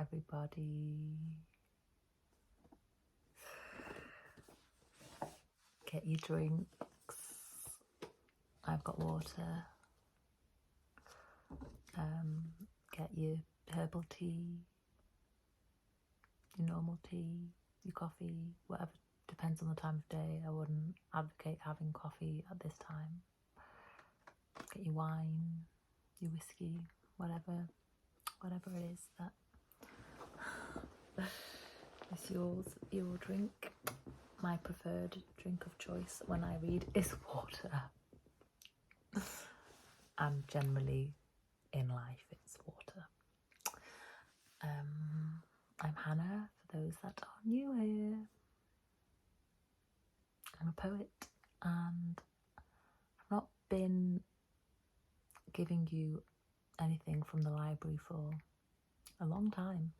everybody. Get your drinks. I've got water. Get your herbal tea, your normal tea, your coffee, whatever. Depends on the time of day. I wouldn't advocate having coffee at this time. Get your wine, your whiskey, whatever it is that is yours, your drink. My preferred drink of choice when I read is water. And generally in life it's water. I'm Hannah, for those that are new here. I'm a poet, and I've not been giving you anything from the library for a long time.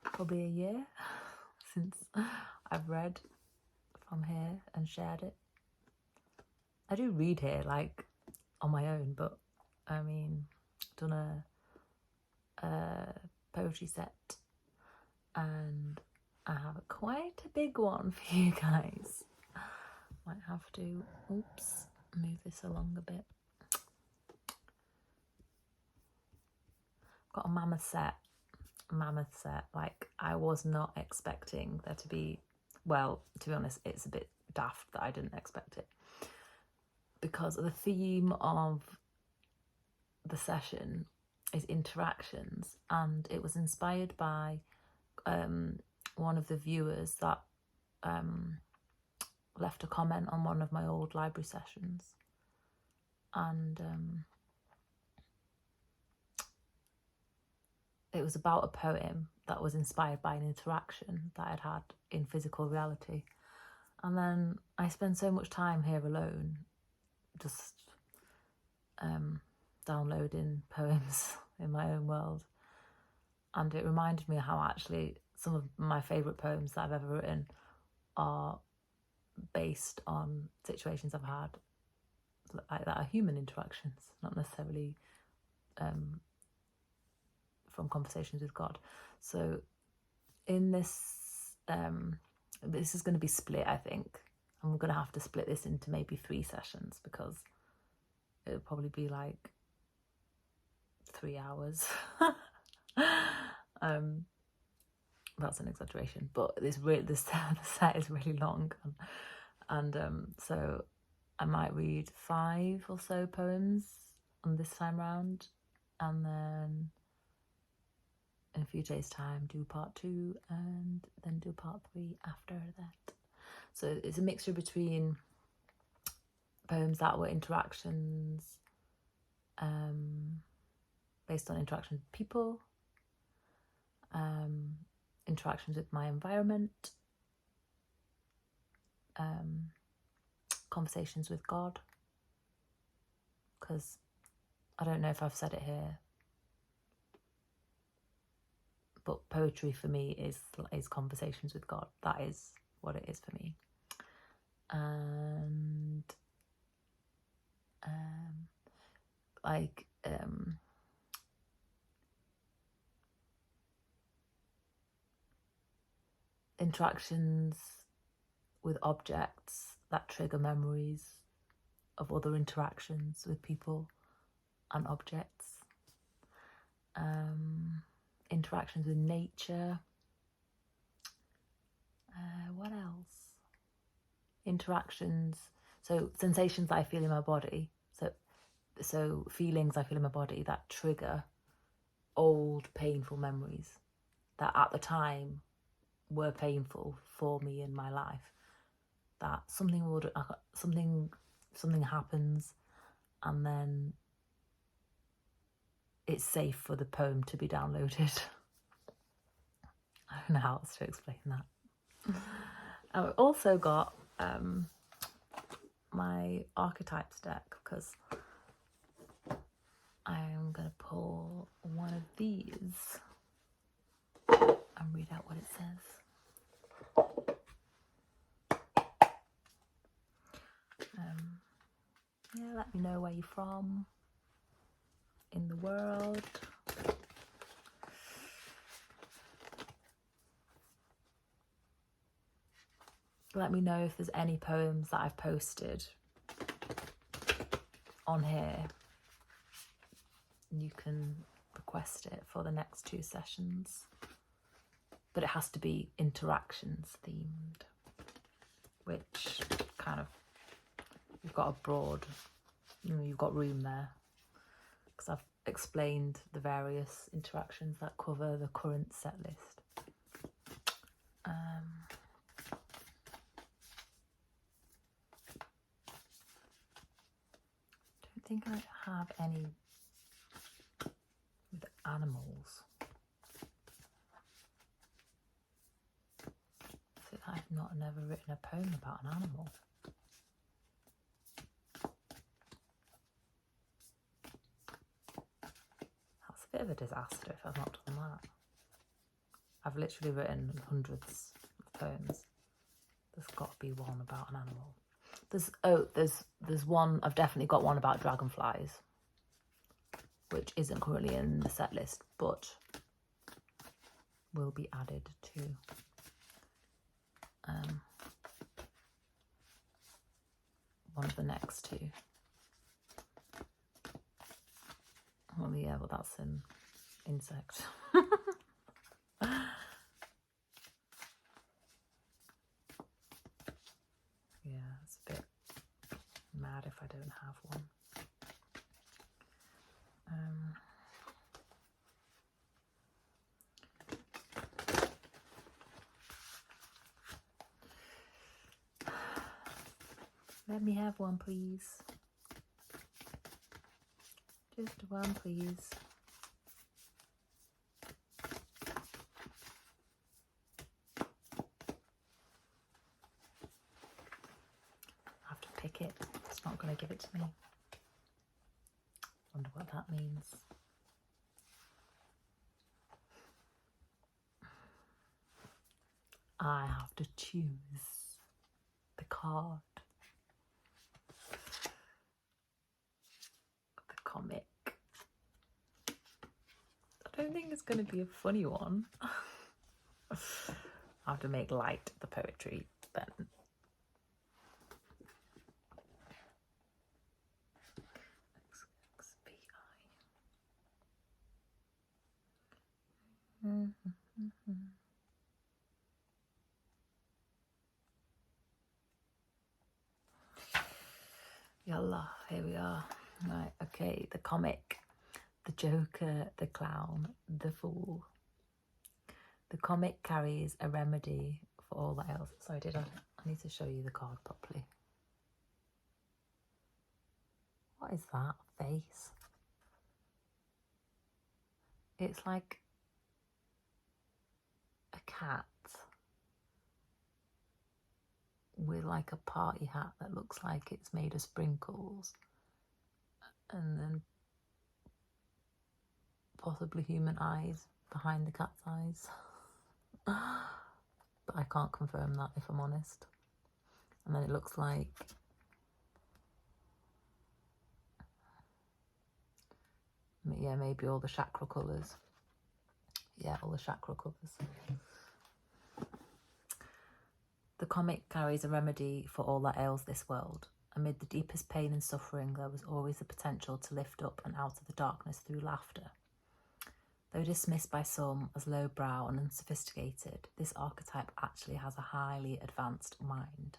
Probably a year since I've read from here and shared it. I do read here, like, on my own, but I mean, done a poetry set, and I have quite a big one for you guys. Might have to, move this along a bit. Got a mammoth set. Like, I was not expecting there to be, well, to be honest, it's a bit daft that I didn't expect it, because the theme of the session is interactions, and it was inspired by one of the viewers that left a comment on one of my old library sessions, and it was about a poem that was inspired by an interaction that I'd had in physical reality. And then I spend so much time here alone, just downloading poems in my own world, and it reminded me how actually some of my favourite poems that I've ever written are based on situations I've had like that are human interactions, not necessarily from conversations with God. So in this, this is going to be split, I think. I'm going to have to split this into maybe 3 sessions, because it'll probably be like 3 hours. That's an exaggeration, but the set is really long, and so I might read 5 or so poems on this time round, and then in a few days' time do part 2, and then do part 3 after that. So it's a mixture between poems that were interactions, based on interactions with people, interactions with my environment, conversations with God, because I don't know if I've said it here, but poetry for me is conversations with God. That is what it is for me. And interactions with objects that trigger memories of other interactions with people and objects. Interactions with nature. What else? Interactions, so sensations I feel in my body, so feelings I feel in my body that trigger old painful memories that at the time were painful for me in my life, that something happens, and then it's safe for the poem to be downloaded. I don't know how else to explain that. I've also got my Archetypes deck, because I'm going to pull one of these and read out what it says. Yeah, let me know where you're from in the world. let me know if there's any poems that I've posted on here. You can request it for the next 2 sessions. But it has to be interactions themed, which kind of, you've got a broad, you've got room there. Because I've explained the various interactions that cover the current set list. Don't think I have any with animals. So I've never written a poem about an animal. That's a bit of a disaster if I've not done that. I've literally written hundreds of poems. There's got to be one about an animal. There's one, I've definitely got one about dragonflies, which isn't currently in the set list, but will be added to one of the next 2. Well, yeah, well, that's an insect. Yeah, it's a bit mad if I don't have one. Let me have one, please. Just one, please. I have to pick it. It's not going to give it to me. Wonder what that means. I have to choose the card. The comic. I don't think it's going to be a funny one. I have to make light the poetry then. Yalla, here we are. Right, okay, the comic. The Joker, the Clown, the Fool. The comic carries a remedy for all that ails. Sorry, I need to show you the card properly. What is that face? It's like a cat with like a party hat that looks like it's made of sprinkles, and then possibly human eyes behind the cat's eyes. But I can't confirm that, if I'm honest. And then it looks like yeah, maybe all the chakra colours. Yeah, all the chakra colours. The comic carries a remedy for all that ails this world. Amid the deepest pain and suffering, there was always the potential to lift up and out of the darkness through laughter. Though dismissed by some as lowbrow and unsophisticated, this archetype actually has a highly advanced mind.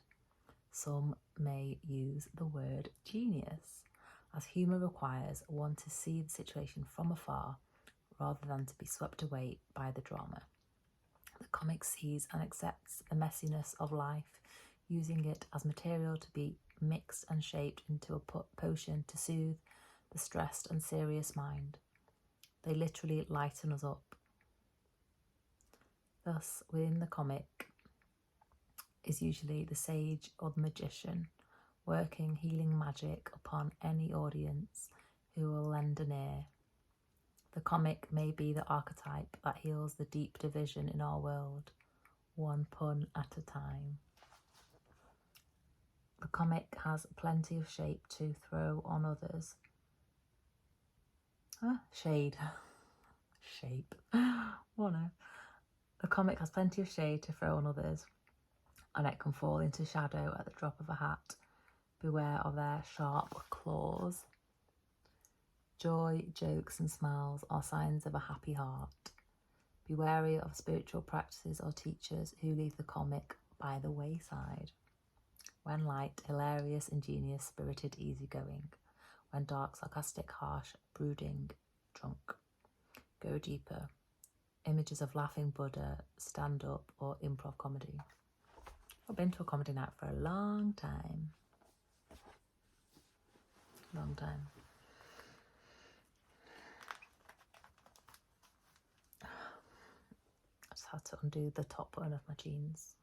Some may use the word genius, as humour requires one to see the situation from afar rather than to be swept away by the drama. The comic sees and accepts the messiness of life, using it as material to be mixed and shaped into a potion to soothe the stressed and serious mind. They literally lighten us up. Thus, within the comic is usually the sage or the magician, working healing magic upon any audience who will lend an ear. The comic may be the archetype that heals the deep division in our world, one pun at a time. The comic has plenty of shape to throw on others. Shade. Shape. Oh no. The comic has plenty of shade to throw on others, and it can fall into shadow at the drop of a hat. Beware of their sharp claws. Joy, jokes and smiles are signs of a happy heart. Be wary of spiritual practices or teachers who leave the comic by the wayside. When light, hilarious, ingenious, spirited, easygoing. When dark, sarcastic, harsh, brooding, drunk. Go deeper. Images of laughing Buddha, stand-up or improv comedy. I've been to a comedy night for a long time. Long time. I just had to undo the top button of my jeans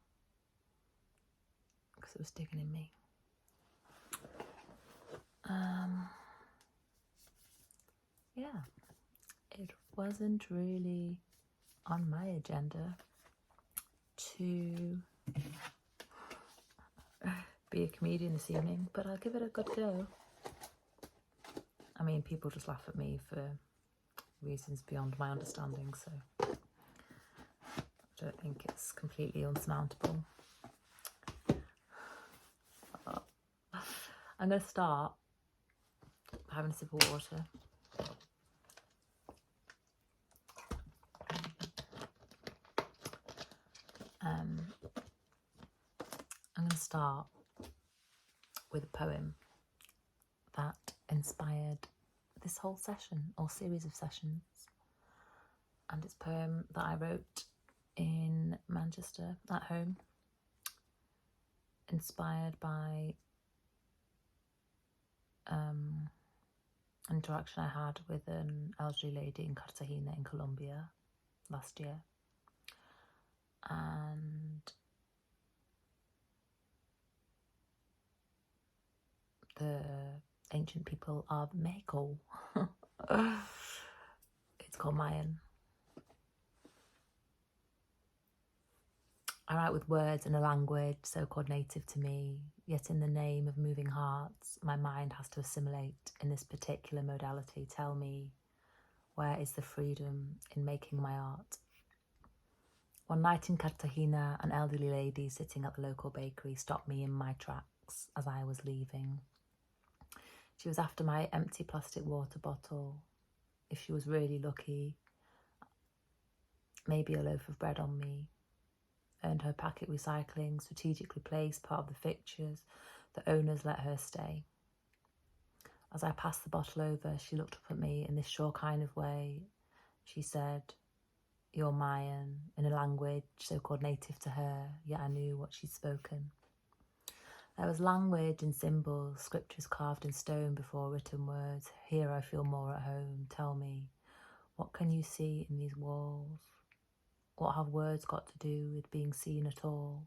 because it was digging in me. Yeah, it wasn't really on my agenda to be a comedian this evening, but I'll give it a good go. I mean, people just laugh at me for reasons beyond my understanding, so I don't think it's completely unsurmountable. I'm going to start by having a sip of water. I'm going to start with a poem that inspired this whole session or series of sessions. And it's a poem that I wrote in Manchester at home, inspired by an interaction I had with an elderly lady in Cartagena in Colombia last year. And the ancient people of Mexico. It's called Mayan. I write with words in a language so-called native to me, yet in the name of moving hearts, my mind has to assimilate in this particular modality. Tell me, where is the freedom in making my art? One night in Cartagena, an elderly lady sitting at the local bakery stopped me in my tracks as I was leaving. She was after my empty plastic water bottle. If she was really lucky, maybe a loaf of bread on me. Earned her packet recycling, strategically placed, part of the fixtures. The owners let her stay. As I passed the bottle over, she looked up at me in this sure kind of way. She said, "You're Mayan," in a language so-called native to her, yet I knew what she'd spoken. There was language and symbols, scriptures carved in stone before written words. Here I feel more at home. Tell me, what can you see in these walls? What have words got to do with being seen at all?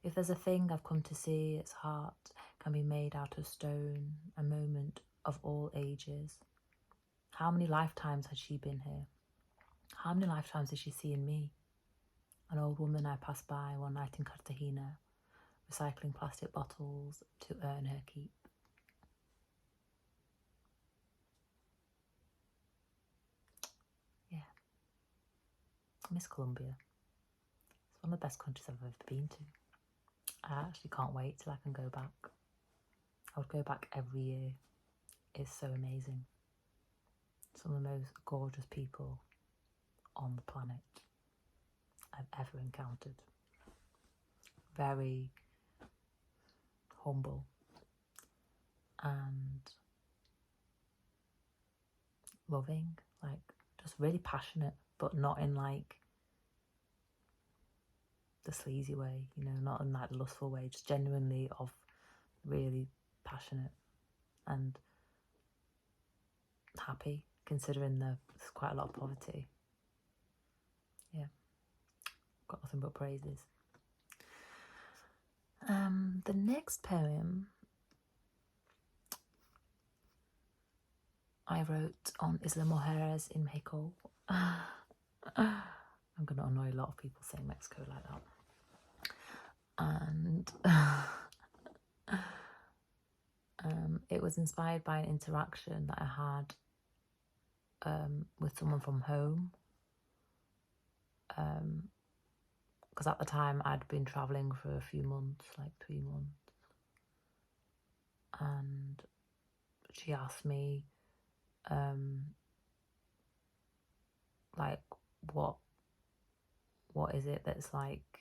If there's a thing I've come to see, its heart can be made out of stone, a moment of all ages. How many lifetimes has she been here? How many lifetimes has she seen me? An old woman I passed by one night in Cartagena, recycling plastic bottles to earn her keep. Yeah. I miss Colombia. It's one of the best countries I've ever been to. I actually can't wait till I can go back. I would go back every year. It's so amazing. Some of the most gorgeous people on the planet I've ever encountered. Very humble and loving, like just really passionate, but not in like the sleazy way, you know, not in like the lustful way, just genuinely of really passionate and happy, considering there's quite a lot of poverty. Yeah, got nothing but praises. The next poem I wrote on Isla Mujeres in Mexico. I'm going to annoy a lot of people saying Mexico like that. And it was inspired by an interaction that I had with someone from home because at the time I'd been travelling for a few months, like 3 months, and she asked me, like, what is it that's like,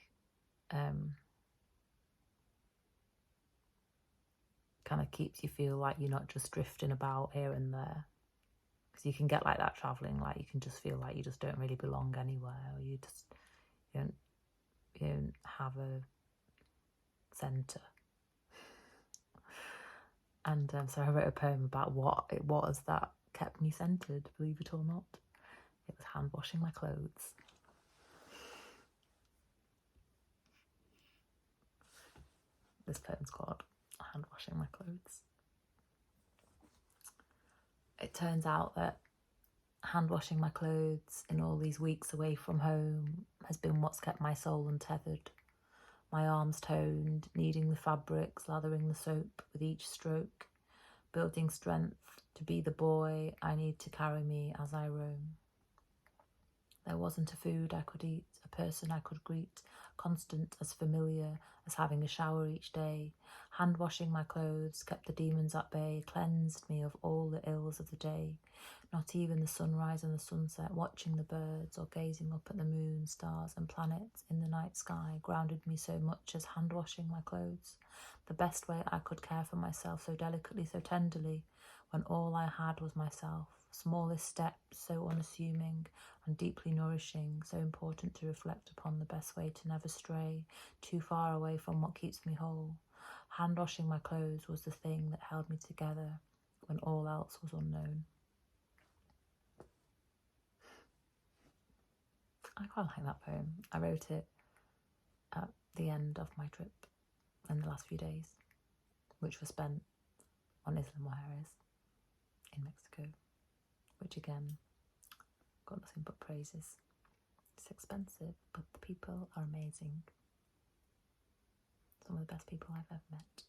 kind of keeps you feel like you're not just drifting about here and there, because you can get like that travelling, like you can just feel like you just don't really belong anywhere, or you don't have a centre. And so I wrote a poem about what it was that kept me centred, believe it or not. It was hand washing my clothes. This poem's called Hand Washing My Clothes. It turns out that hand washing my clothes in all these weeks away from home has been what's kept my soul untethered. My arms toned, kneading the fabrics, lathering the soap with each stroke, building strength to be the boy I need to carry me as I roam. There wasn't a food I could eat, a person I could greet, constant as familiar as having a shower each day. Hand washing my clothes kept the demons at bay, cleansed me of all the ills of the day. Not even the sunrise and the sunset, watching the birds or gazing up at the moon, stars and planets in the night sky grounded me so much as hand washing my clothes. The best way I could care for myself so delicately, so tenderly, when all I had was myself. Smallest steps, so unassuming and deeply nourishing, so important to reflect upon the best way to never stray too far away from what keeps me whole. Hand washing my clothes was the thing that held me together when all else was unknown. I quite like that poem. I wrote it at the end of my trip in the last few days, which were spent on Isla Mujeres in Mexico, which again, got nothing but praises. It's expensive, but the people are amazing. Some of the best people I've ever met.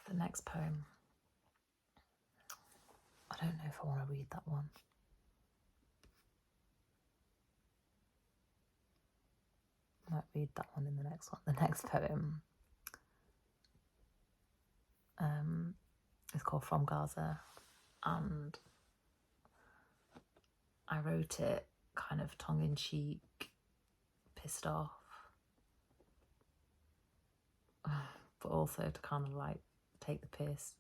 The next poem. I don't know if I want to read that one. I might read that one in the next one. The next poem is called From Gaza, and I wrote it kind of tongue-in-cheek, pissed off, but also to kind of like take the piss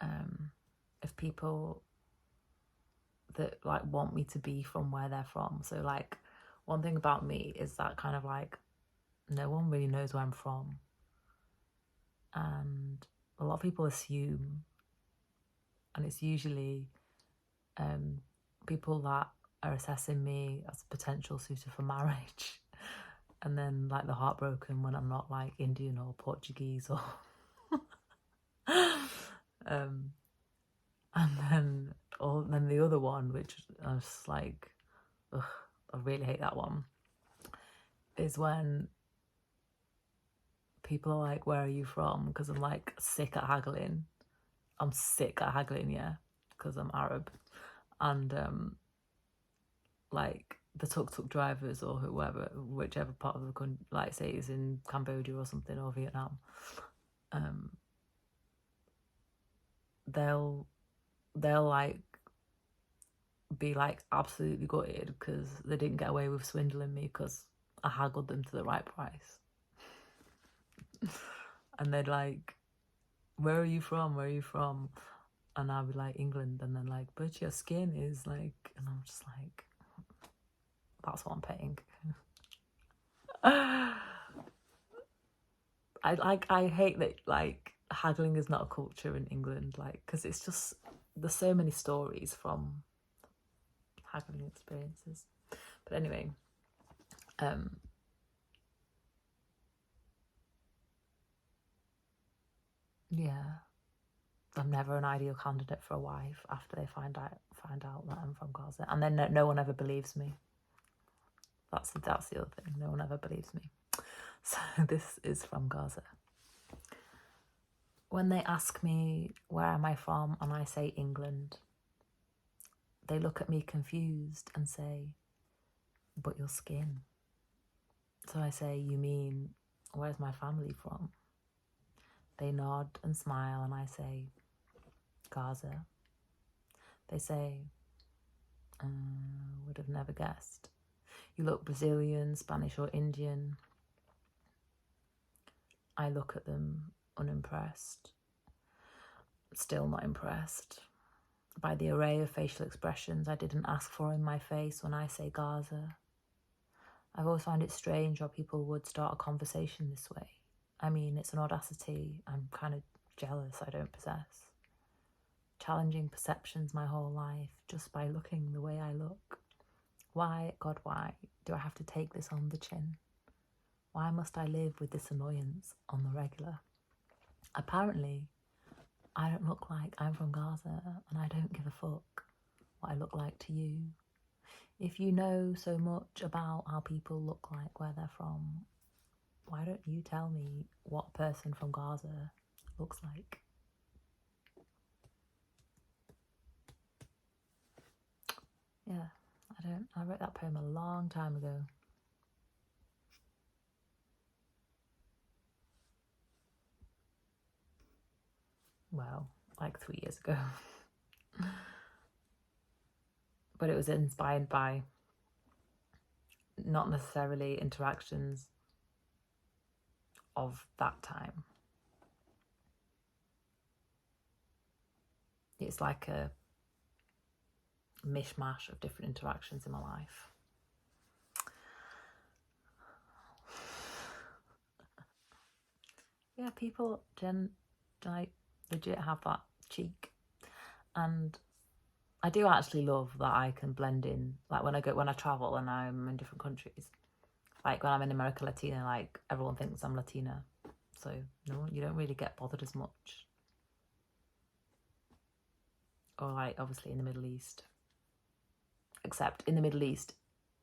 of people that like want me to be from where they're from. So like, one thing about me is that kind of like no one really knows where I'm from, and a lot of people assume, and it's usually people that are assessing me as a potential suitor for marriage, and then like they're heartbroken when I'm not like Indian or Portuguese or and then the other one, which I was just like, ugh, I really hate that one, is when people are like, where are you from? Because I'm like sick at haggling. I'm sick at haggling, yeah, because I'm Arab. And like the tuk-tuk drivers or whoever, whichever part of the country, like say it's in Cambodia or something, or Vietnam, they'll like be like absolutely gutted because they didn't get away with swindling me because I haggled them to the right price. And they'd like, where are you from? Where are you from? And I'll be like, England. And then like, but your skin is like, and I'm just like, that's what I'm paying. I hate that like haggling is not a culture in England, like, because it's just, there's so many stories from haggling experiences. But anyway, yeah, I'm never an ideal candidate for a wife after they find out that I'm from Gaza, and then no one ever believes me. That's the other thing. No one ever believes me. So this is from Gaza. When they ask me where am I from and I say England, they look at me confused and say, but your skin. So I say, you mean, where's my family from? They nod and smile and I say, Gaza. They say, would have never guessed. You look Brazilian, Spanish or Indian. I look at them unimpressed, still not impressed by the array of facial expressions I didn't ask for in my face when I say Gaza. I've always found it strange how people would start a conversation this way. I mean, it's an audacity I'm kind of jealous I don't possess. Challenging perceptions my whole life just by looking the way I look. Why, God, why do I have to take this on the chin? Why must I live with this annoyance on the regular? Apparently, I don't look like I'm from Gaza and I don't give a fuck what I look like to you. If you know so much about how people look like, where they're from, why don't you tell me what a person from Gaza looks like? Yeah, I wrote that poem a long time ago. Well, like 3 years ago. But it was inspired by not necessarily interactions of that time. It's like a mishmash of different interactions in my life. Yeah, people like legit have that cheek, and I do actually love that I can blend in. Like when I travel and I'm in different countries, like when I'm in America Latina, like everyone thinks I'm Latina, so no, you don't really get bothered as much. Or like obviously in the Middle East, except in the Middle East,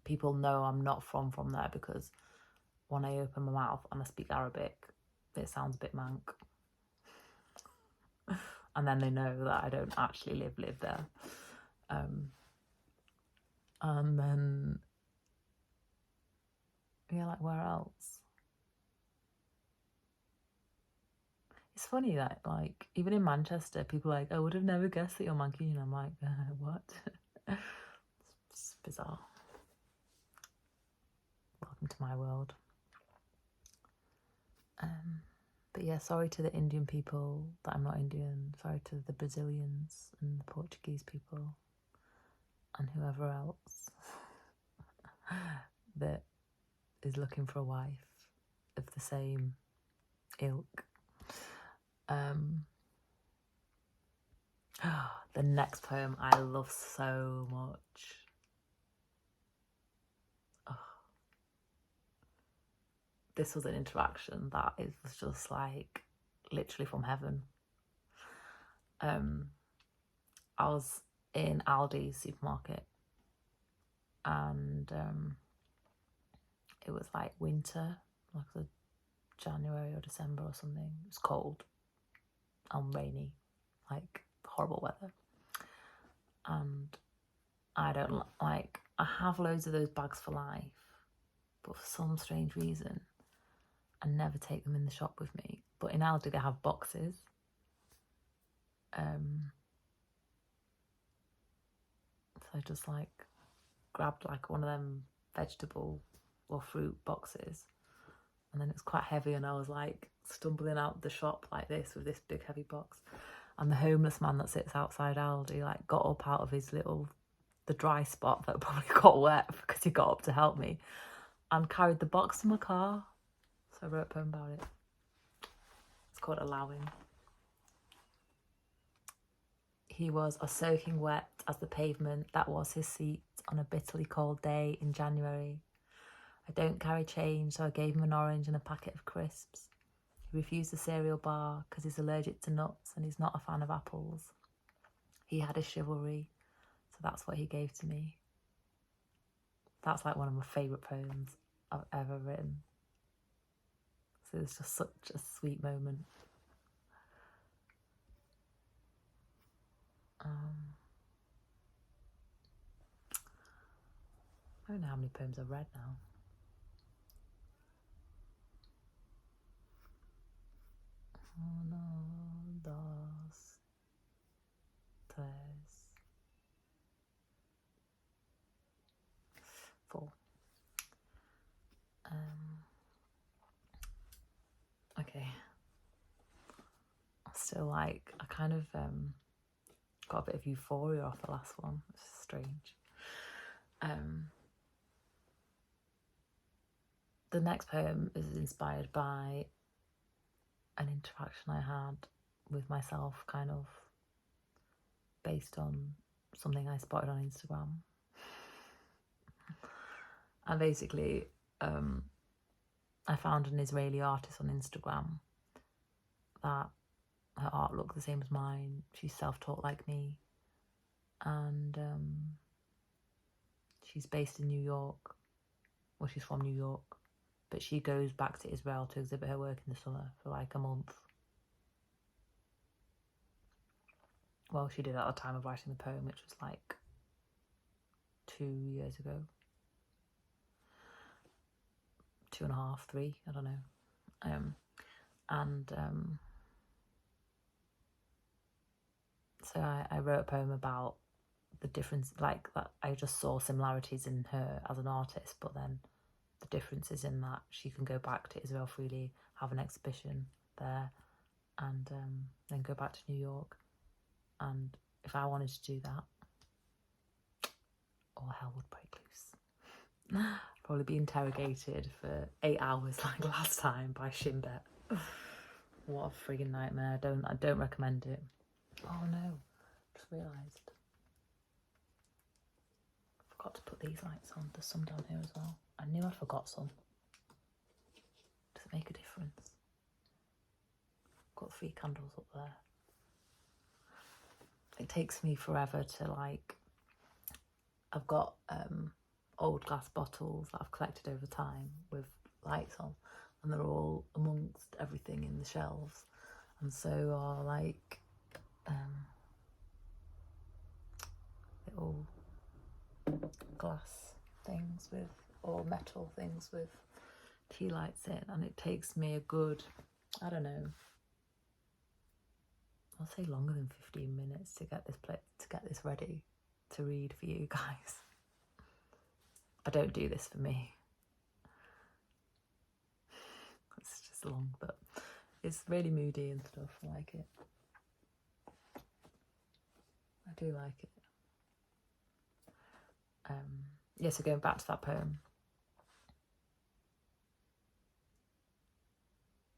people know I'm not from there because when I open my mouth and I speak Arabic, it sounds a bit mank. And then they know that I don't actually live there. And then, yeah, like where else? It's funny that, like, even in Manchester, people are like, I would have never guessed that you're Mancunian. I'm like, what? It's bizarre. Welcome to my world. But yeah, sorry to the Indian people that I'm not Indian. Sorry to the Brazilians and the Portuguese people and whoever else that is looking for a wife of the same ilk. The next poem I love so much. This was an interaction that was just like literally from heaven. I was in Aldi's supermarket and it was like winter, like the January or December or something. It was cold and rainy, like horrible weather. And I don't like, I have loads of those bags for life, but for some strange reason, I never take them in the shop with me. But in Aldi, they have boxes. So I just like grabbed like one of them vegetable or fruit boxes, and then it's quite heavy, and I was like stumbling out the shop like this with this big heavy box, and the homeless man that sits outside Aldi like got up out of his the dry spot that probably got wet because he got up to help me and carried the box to my car. So I wrote a poem about it. It's called Allowing. He was as soaking wet as the pavement that was his seat on a bitterly cold day in January. I don't carry change, so I gave him an orange and a packet of crisps. He refused the cereal bar because he's allergic to nuts and he's not a fan of apples. He had his chivalry, so that's what he gave to me. That's like one of my favourite poems I've ever written. So it's just such a sweet moment. I don't know how many poems I've read now. Uno, dos, tres, four. Okay. Still like, I kind of got a bit of euphoria off the last one, which is strange. The next poem is inspired by an interaction I had with myself, kind of based on something I spotted on Instagram. And basically, I found an Israeli artist on Instagram that her art looked the same as mine. She's self-taught like me. And she's based in New York. Well, she's from New York. But she goes back to Israel to exhibit her work in the summer for like a month. Well, she did at the time of writing the poem, which was like 2 years ago. 2.5, 3, I don't know. So I wrote a poem about the difference, like that I just saw similarities in her as an artist, but then the differences in that she can go back to Israel freely, have an exhibition there, and then go back to New York. And if I wanted to do that, all hell would break loose. Probably be interrogated for 8 hours like last time by Shin Bet. What a friggin' nightmare. I don't recommend it. Oh no, just realised. Forgot to put these lights on. There's some down here as well. I knew I forgot some. Does it make a difference? Got 3 candles up there. It takes me forever to like, I've got old glass bottles that I've collected over time with lights on, and they're all amongst everything in the shelves, and so are like little glass things with, or metal things with tea lights in, and it takes me a good, I don't know, I'll say longer than 15 minutes to get this ready to read for you guys. I don't do this for me. It's just long, but it's really moody and stuff. I like it. I do like it. Yeah, so going back to that poem,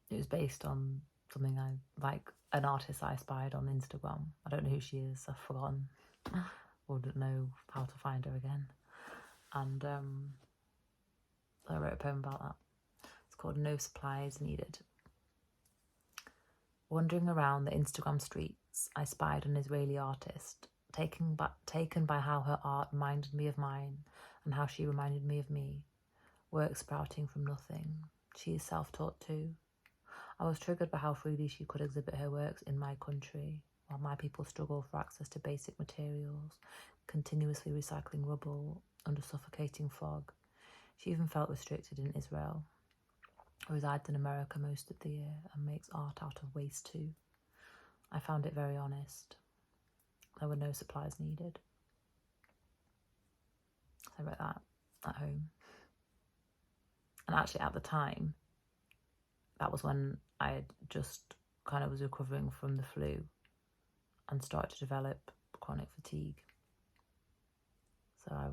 it was based on something I like, an artist I spied on Instagram. I don't know who she is, I've forgotten. Wouldn't know how to find her again. And I wrote a poem about that. It's called No Supplies Needed. Wandering around the Instagram streets, I spied an Israeli artist, taken by how her art reminded me of mine and how she reminded me of me. Work sprouting from nothing. She is self-taught too. I was triggered by how freely she could exhibit her works in my country, while my people struggle for access to basic materials, continuously recycling rubble under suffocating fog. She even felt restricted in Israel. Resides in America most of the year and makes art out of waste too. I found it very honest. There were no supplies needed. I wrote that at home. And actually at the time, that was when I had just kind of was recovering from the flu and started to develop chronic fatigue. So I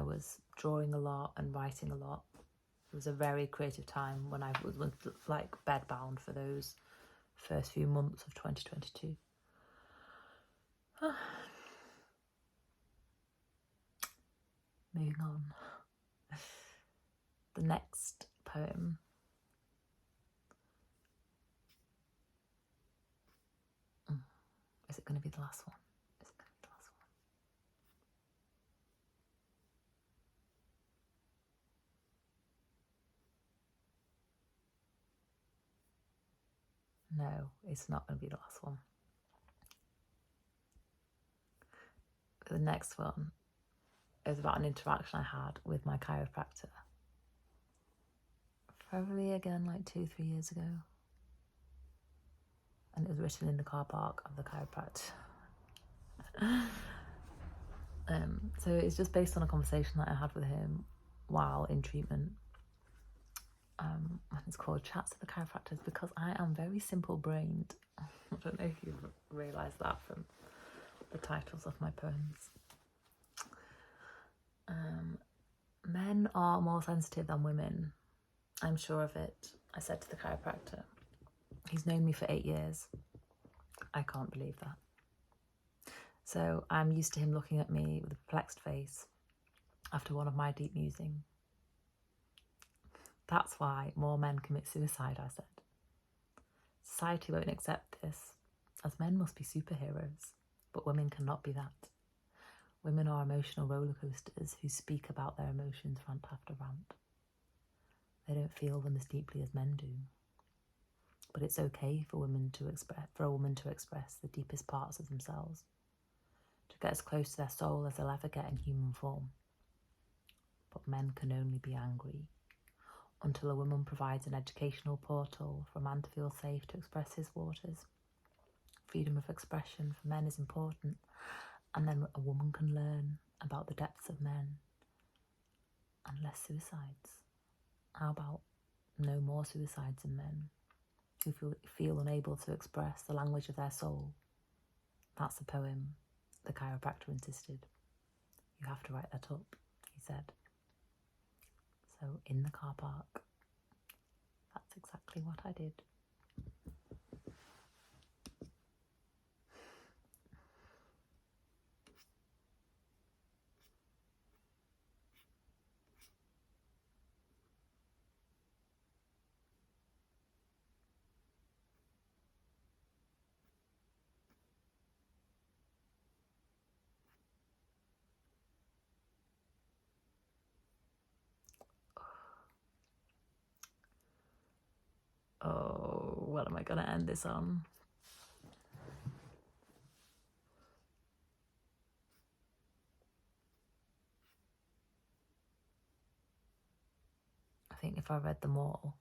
was drawing a lot and writing a lot. It was a very creative time when I was like bedbound for those first few months of 2022. Moving on. The next poem is it going to be the last one? Is it going to be the last one? No, it's not going to be the last one. The next one is about an interaction I had with my chiropractor. Probably again like 2-3 years ago. And it was written in the car park of the chiropractor. So it's just based on a conversation that I had with him while in treatment. And it's called Chats with the Chiropractors because I am very simple-brained. I don't know if you've realised that from the titles of my poems. Men are more sensitive than women. I'm sure of it, I said to the chiropractor. He's known me for 8 years. I can't believe that. So I'm used to him looking at me with a perplexed face after one of my deep musing. That's why more men commit suicide, I said. Society won't accept this, as men must be superheroes, but women cannot be that. Women are emotional roller coasters who speak about their emotions rant after rant. They don't feel them as deeply as men do. But it's okay for a woman to express the deepest parts of themselves, to get as close to their soul as they'll ever get in human form. But men can only be angry. Until a woman provides an educational portal for a man to feel safe to express his waters. Freedom of expression for men is important, and then a woman can learn about the depths of men and less suicides. How about no more suicides in men who feel unable to express the language of their soul? That's a poem, the chiropractor insisted. You have to write that up, he said. So in the car park, that's exactly what I did. Oh, what am I going to end this on? I think if I read them all,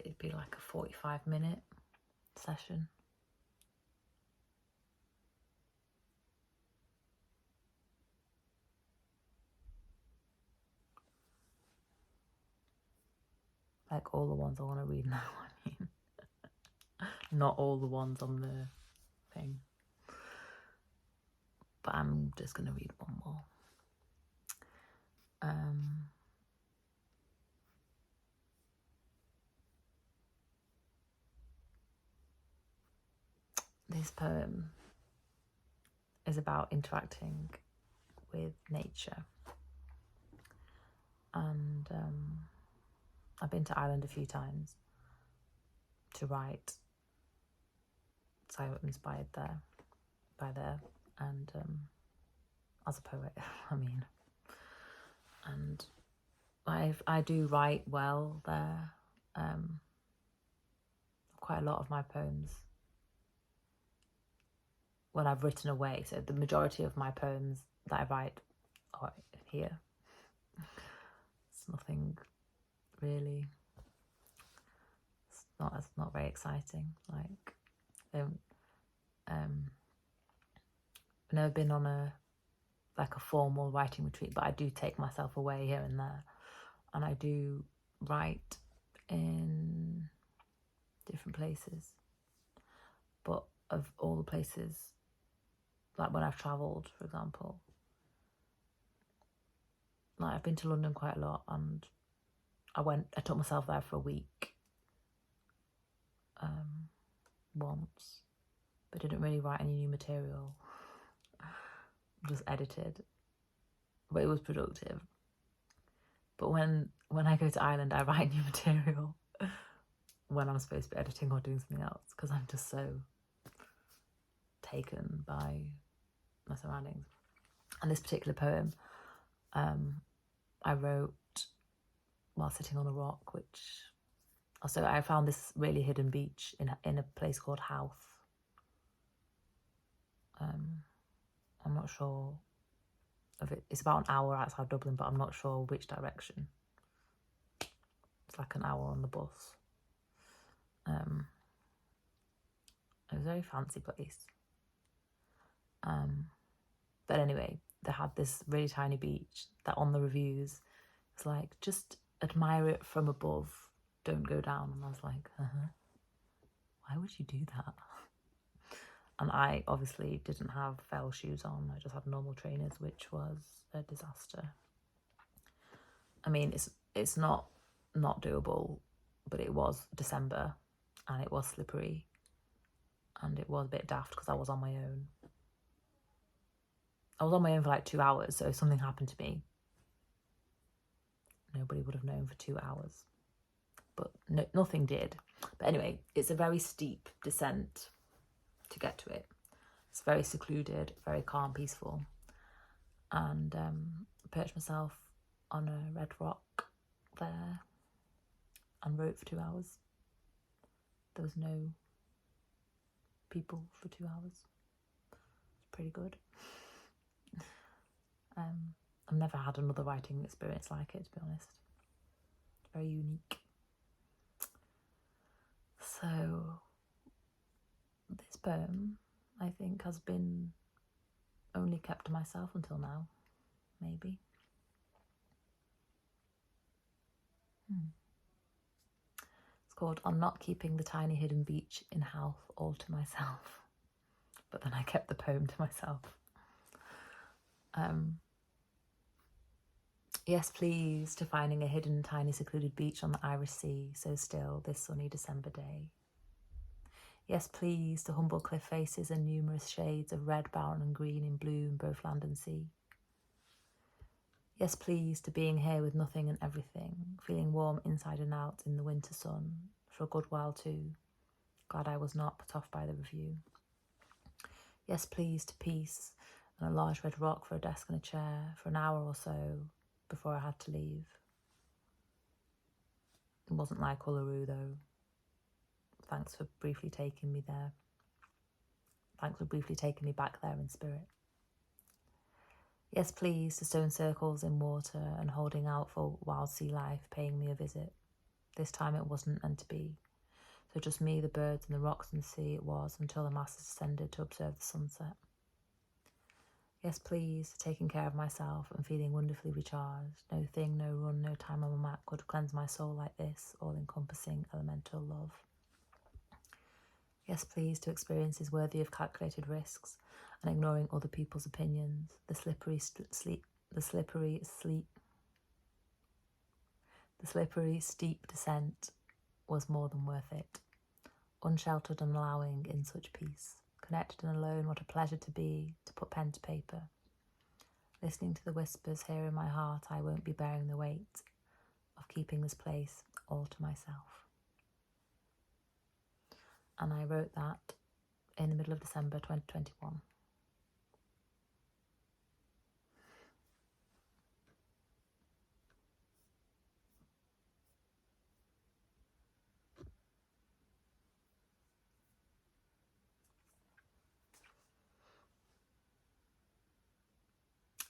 it'd be like a 45-minute session. Like all the ones I want to read now, I mean. Not all the ones on the thing. But I'm just going to read one more. This poem is about interacting with nature. And I've been to Ireland a few times to write. So I was inspired by there, and as a poet, I mean. And I do write well there. Quite a lot of my poems, when I've written away, so the majority of my poems that I write are here. It's nothing really. It's not very exciting. Like, I've never been on a formal writing retreat, but I do take myself away here and there, and I do write in different places. But of all the places, like when I've travelled, for example, like I've been to London quite a lot, and I took myself there for a week once, but didn't really write any new material, just edited, but it was productive. But when I go to Ireland, I write new material when I'm supposed to be editing or doing something else, because I'm just so taken by my surroundings. And this particular poem I wrote while sitting on a rock, which Also, I found this really hidden beach in a place called Howth. I'm not sure of it. It's about an hour outside Dublin, but I'm not sure which direction. It's like an hour on the bus. It was a very fancy place. But anyway, they had this really tiny beach that on the reviews it's like, just admire it from above, don't go down. And I was like, why would you do that? And I obviously didn't have fell shoes on. I just had normal trainers, which was a disaster. I mean, it's not doable, but it was December and it was slippery and it was a bit daft because I was on my own. I was on my own for like 2 hours, so if something happened to me, nobody would have known for 2 hours. But nothing did. But anyway, it's a very steep descent to get to it. It's very secluded, very calm, peaceful. And perched myself on a red rock there and wrote for 2 hours. There was no people for 2 hours. It's pretty good. I've never had another writing experience like it, to be honest. It's very unique. So this poem, I think, has been only kept to myself until now, maybe. It's called I'm Not Keeping the Tiny Hidden Beach in Howth All to Myself. But then I kept the poem to myself. Yes, please, to finding a hidden, tiny, secluded beach on the Irish Sea, so still this sunny December day. Yes, please, to humble cliff faces and numerous shades of red, brown and green in bloom, both land and sea. Yes, please, to being here with nothing and everything, feeling warm inside and out in the winter sun, for a good while too. Glad I was not put off by the review. Yes, please, to peace, and a large red rock for a desk and a chair, for an hour or so, before I had to leave. It wasn't like Uluru though. Thanks for briefly taking me there. Thanks for briefly taking me back there in spirit. Yes, please, to stone circles in water and holding out for wild sea life, paying me a visit. This time it wasn't meant to be. So just me, the birds and the rocks and the sea it was until the masses descended to observe the sunset. Yes, please, taking care of myself and feeling wonderfully recharged. No thing, no run, no time on my map could cleanse my soul like this, all-encompassing elemental love. Yes, please, to experiences worthy of calculated risks and ignoring other people's opinions. The slippery steep descent was more than worth it. Unsheltered and allowing in such peace. Connected and alone, what a pleasure to be, to put pen to paper. Listening to the whispers here in my heart, I won't be bearing the weight of keeping this place all to myself. And I wrote that in the middle of December 2021.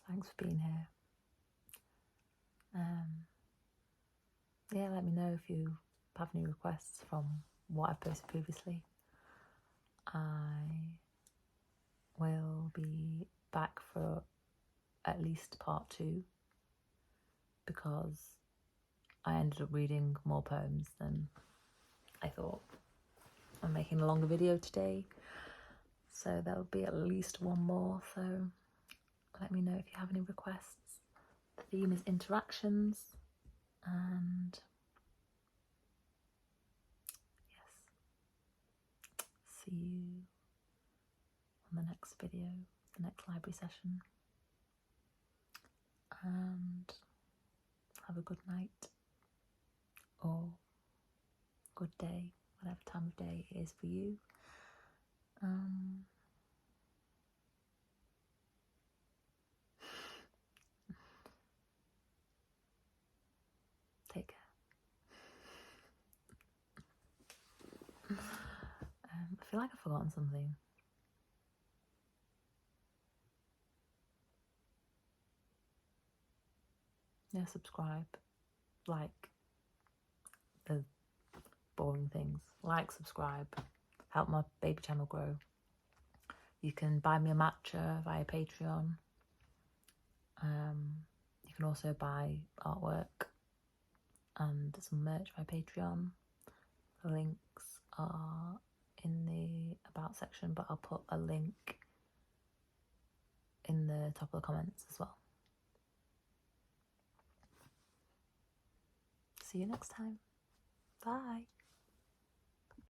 Thanks for being here. Yeah, let me know if you have any requests from what I've posted previously. I will be back for at least part 2 because I ended up reading more poems than I thought. I'm making a longer video today, so there'll be at least one more, so let me know if you have any requests. The theme is interactions, and yes, see you on the next video, the next library session, and have a good night or good day, whatever time of day it is for you. Take care. feel like I've forgotten something. Yeah, subscribe. Like the boring things. Like, subscribe. Help my baby channel grow. You can buy me a matcha via Patreon. You can also buy artwork and some merch via Patreon. The links are in the about section, but I'll put a link in the top of the comments as well. See you next time. Bye.